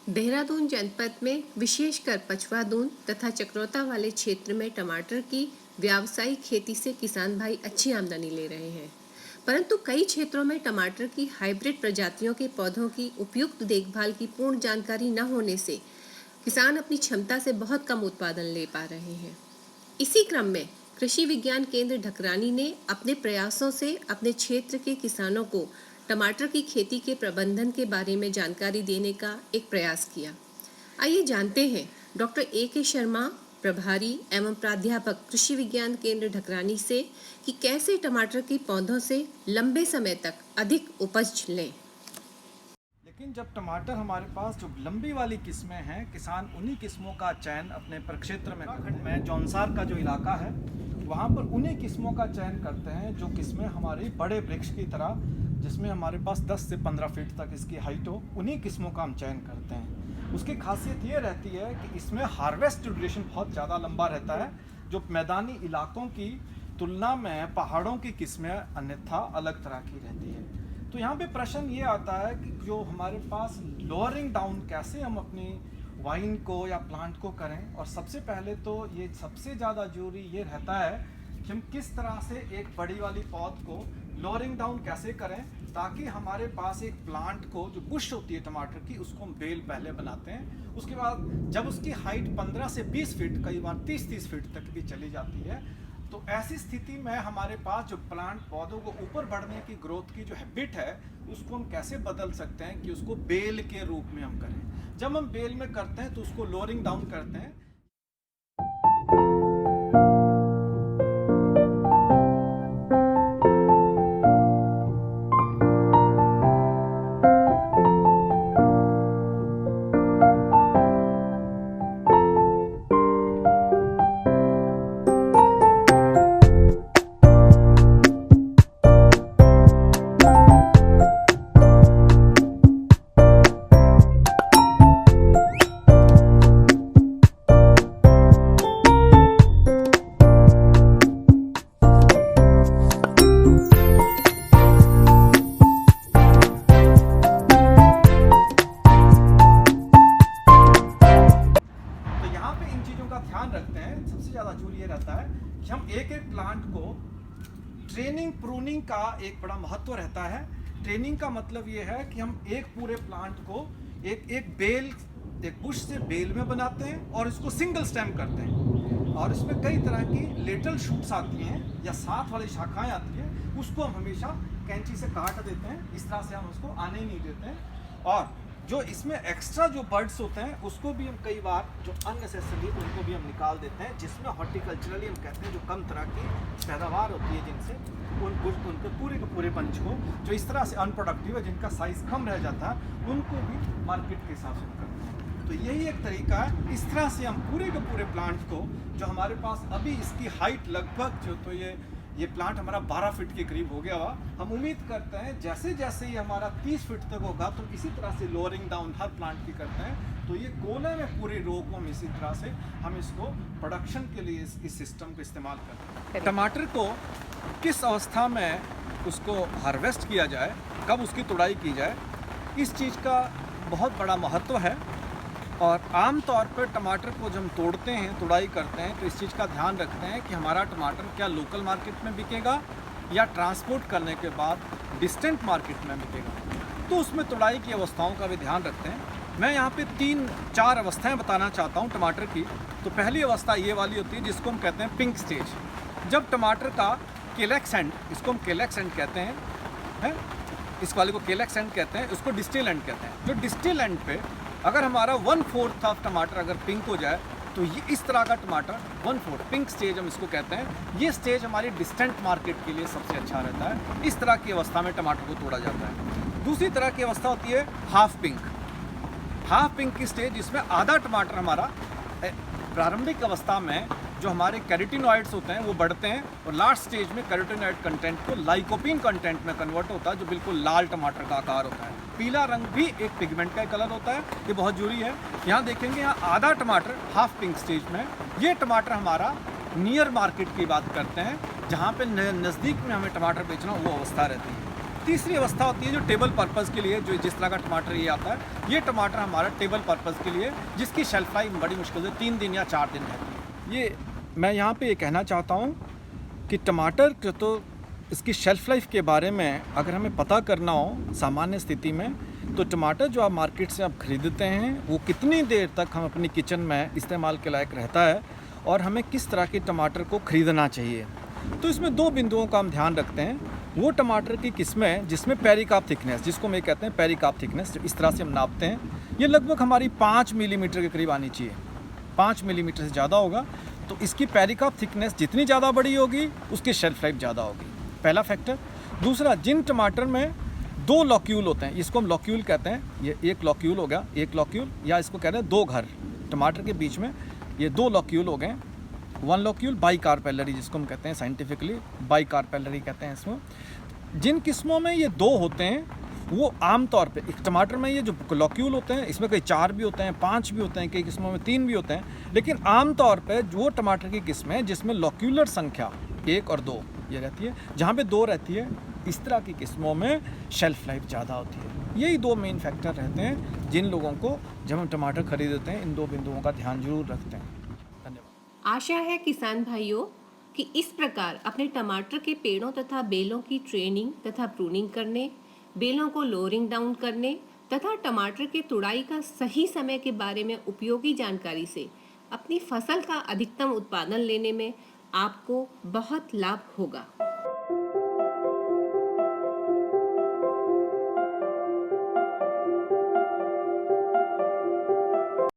देहरादून जनपद में विशेषकर पछवा दून तथा चक्रोता वाले क्षेत्र में टमाटर की व्यावसायिक खेती से किसान भाई अच्छी आमदनी ले रहे हैं। परंतु कई क्षेत्रों में टमाटर की हाइब्रिड प्रजातियों के पौधों की उपयुक्त देखभाल की पूर्ण जानकारी न होने से किसान अपनी क्षमता से बहुत कम उत्पादन ले पा रहे हैं। इसी क्रम में कृषि विज्ञान केंद्र ढकरानी ने अपने प्रयासों से अपने क्षेत्र के किसानों को टमाटर की खेती के प्रबंधन के बारे में जानकारी देने का एक प्रयास किया। आइए जानते हैं डॉक्टर A.K. शर्मा, प्रभारी एवं प्राध्यापक कृषि विज्ञान केंद्र ढकरानी से कि कैसे टमाटर के पौधों से लंबे समय तक अधिक उपज लें। लेकिन जब टमाटर हमारे पास जो लंबी वाली किस्में हैं, किसान उन्हीं किस्मों का चयन अपने प्रक्षेत्र में उत्तराखंड में जौनसार का जो इलाका है वहाँ पर उन्हीं किस्मों का चयन करते हैं जो किस्में हमारी बड़े वृक्ष की तरह, जिसमें हमारे पास 10 से 15 फीट तक इसकी हाइट हो, उन्हीं किस्मों का हम चयन करते हैं। उसकी खासियत ये रहती है कि इसमें हार्वेस्ट ड्यूरेशन बहुत ज़्यादा लंबा रहता है, जो मैदानी इलाकों की तुलना में पहाड़ों की किस्में अन्यथा अलग तरह की रहती है। तो यहाँ पे प्रश्न ये आता है कि जो हमारे पास लोअरिंग डाउन कैसे हम अपनी वाइन को या प्लांट को करें, और सबसे पहले तो ये सबसे ज़्यादा जरूरी ये रहता है कि हम किस तरह से एक बड़ी वाली पौध को लोअरिंग डाउन कैसे करें ताकि हमारे पास एक प्लांट को जो बुश होती है टमाटर की उसको हम बेल पहले बनाते हैं। उसके बाद जब उसकी हाइट 15 से 20 फीट, कई बार 30 फीट तक भी चली जाती है, तो ऐसी स्थिति में हमारे पास जो प्लांट पौधों को ऊपर बढ़ने की ग्रोथ की जो हैबिट है उसको हम कैसे बदल सकते हैं कि उसको बेल के रूप में हम करें। जब हम बेल में करते हैं तो उसको लोअरिंग डाउन करते हैं। ध्यान रखते हैं, सबसे ज़्यादा जरूरी ये रहता है कि हम एक एक प्लांट को ट्रेनिंग प्रूनिंग का एक बड़ा महत्व रहता है। ट्रेनिंग का मतलब ये है कि हम एक पूरे प्लांट को एक बुश से बेल में बनाते हैं और इसको सिंगल स्टेम करते हैं, और इसमें कई तरह की लेटरल शूट्स आती हैं या साथ वाली शाखाएं आती हैं, उसको हम हमेशा कैंची से काट देते हैं। इस तरह से हम उसको आने ही नहीं देते हैं। और जो इसमें एक्स्ट्रा जो बर्ड्स होते हैं उसको भी हम कई बार जो अननेसेसरी उनको भी हम निकाल देते हैं, जिसमें हॉर्टिकल्चरली हम कहते हैं जो कम तरह की पैदावार होती है, जिनसे उनके पूरे के पूरे बंच को जो इस तरह से अनप्रोडक्टिव है, जिनका साइज़ कम रह जाता है, उनको भी मार्केट के हिसाब से करते हैं। तो यही एक तरीका है। इस तरह से हम पूरे के पूरे प्लांट को जो हमारे पास अभी इसकी हाइट लगभग जो तो ये प्लांट हमारा 12 फीट के करीब हो गया हुआ, हम उम्मीद करते हैं जैसे जैसे ये हमारा 30 फीट तक होगा तो इसी तरह से लोअरिंग डाउन हर प्लांट की करते हैं। तो ये कोने में पूरी रो को हम इसी तरह से हम इसको प्रोडक्शन के लिए इस सिस्टम को इस्तेमाल करते हैं। टमाटर को किस अवस्था में उसको हार्वेस्ट किया जाए, कब उसकी तुड़ाई की जाए, इस चीज़ का बहुत बड़ा महत्व है। और आम तौर पर टमाटर को जब हम तोड़ते हैं, तुड़ाई करते हैं, तो इस चीज़ का ध्यान रखते हैं कि हमारा टमाटर क्या लोकल मार्केट में बिकेगा या ट्रांसपोर्ट करने के बाद डिस्टेंट मार्केट में बिकेगा। तो उसमें तुड़ाई की अवस्थाओं का भी ध्यान रखते हैं। मैं यहाँ पे 3-4 अवस्थाएं बताना चाहता हूँ टमाटर की। तो पहली अवस्था ये वाली होती है जिसको हम कहते हैं पिंक स्टेज। जब टमाटर का केलेक्स एंड, इसको हम केलेक्स एंड कहते हैं, इस वाले को केलेक्स एंड कहते हैं, उसको डिस्टिल एंड कहते हैं। जो डिस्टिल एंड पे अगर हमारा 1/4 ऑफ टमाटर अगर पिंक हो जाए तो ये इस तरह का टमाटर 1/4 पिंक स्टेज हम इसको कहते हैं। ये स्टेज हमारी डिस्टेंट मार्केट के लिए सबसे अच्छा रहता है। इस तरह की अवस्था में टमाटर को तोड़ा जाता है। दूसरी तरह की अवस्था होती है हाफ पिंक। हाफ पिंक की स्टेज, जिसमें आधा टमाटर हमारा प्रारंभिक अवस्था में जो हमारे कैरोटीनॉइड्स होते हैं वो बढ़ते हैं, और लास्ट स्टेज में कैरोटीनॉइड कंटेंट को लाइकोपीन कंटेंट में कन्वर्ट होता है, जो बिल्कुल लाल टमाटर का आकार होता है। पीला रंग भी एक पिगमेंट का कलर होता है, ये बहुत जरूरी है। यहाँ देखेंगे, यहाँ आधा टमाटर हाफ पिंक स्टेज में, ये टमाटर हमारा नियर मार्केट की बात करते हैं, जहाँ पे नज़दीक में हमें टमाटर बेचना वो अवस्था रहती है। तीसरी अवस्था होती है जो टेबल पर्पज़ के लिए, जो जिस तरह का टमाटर ये आता है, ये टमाटर हमारा टेबल पर्पज़ के लिए, जिसकी शेल्फ लाइफ बड़ी मुश्किल से 3 दिन या 4 दिन रहती है। ये मैं यहाँ पे ये कहना चाहता हूँ कि टमाटर के तो इसकी शेल्फ लाइफ के बारे में अगर हमें पता करना हो सामान्य स्थिति में, तो टमाटर जो आप मार्केट से आप ख़रीदते हैं वो कितनी देर तक हम अपनी किचन में इस्तेमाल के लायक रहता है और हमें किस तरह के टमाटर को ख़रीदना चाहिए। तो इसमें 2 बिंदुओं का हम ध्यान रखते हैं। वो टमाटर की किस्में जिसमें पेरिकार्प थिकनेस, जिसको मैं कहते हैं पेरिकार्प थिकनेस, इस तरह से हम नापते हैं, ये लगभग हमारी 5 मिलीमीटर के करीब आनी चाहिए। 5 मिलीमीटर से ज़्यादा होगा तो इसकी पेरिकार्प थिकनेस जितनी ज़्यादा बड़ी होगी उसकी शेल्फ लाइफ ज़्यादा होगी, पहला फैक्टर। दूसरा, जिन टमाटर में 2 लॉक्यूल होते हैं, इसको हम लॉक्यूल कहते हैं, ये एक लॉक्यूल हो गया, एक लॉक्यूल, या इसको कहते हैं 2 घर टमाटर के बीच में, ये 2 लॉक्यूल हो गए। 1 लॉक्यूल बाइकार्पेलरी, जिसको हम कहते हैं साइंटिफिकली बाइकार्पेलरी कहते हैं इसमें। जिन किस्मों में ये 2 होते हैं वो आमतौर पे एक टमाटर में ये जो लॉक्यूल होते हैं इसमें कई 4 भी होते हैं, 5 भी होते हैं, कई किस्मों में 3 भी होते हैं, लेकिन आमतौर पे जो टमाटर की किस्में जिसमें लॉक्यूलर संख्या 1 और 2 ये रहती है, जहाँ पे 2 रहती है, इस तरह की किस्मों में शेल्फ लाइफ ज़्यादा होती है। यही 2 मेन फैक्टर रहते हैं जिन लोगों को जब हम टमाटर खरीदते हैं इन 2 बिंदुओं का ध्यान जरूर रखते हैं। धन्यवाद। आशा है किसान भाइयों कि इस प्रकार अपने टमाटर के पेड़ों तथा बेलों की ट्रेनिंग तथा प्रूनिंग करने, बेलों को लोअरिंग डाउन करने तथा टमाटर के तुड़ाई का सही समय के बारे में उपयोगी जानकारी से अपनी फसल का अधिकतम उत्पादन लेने में आपको बहुत लाभ होगा।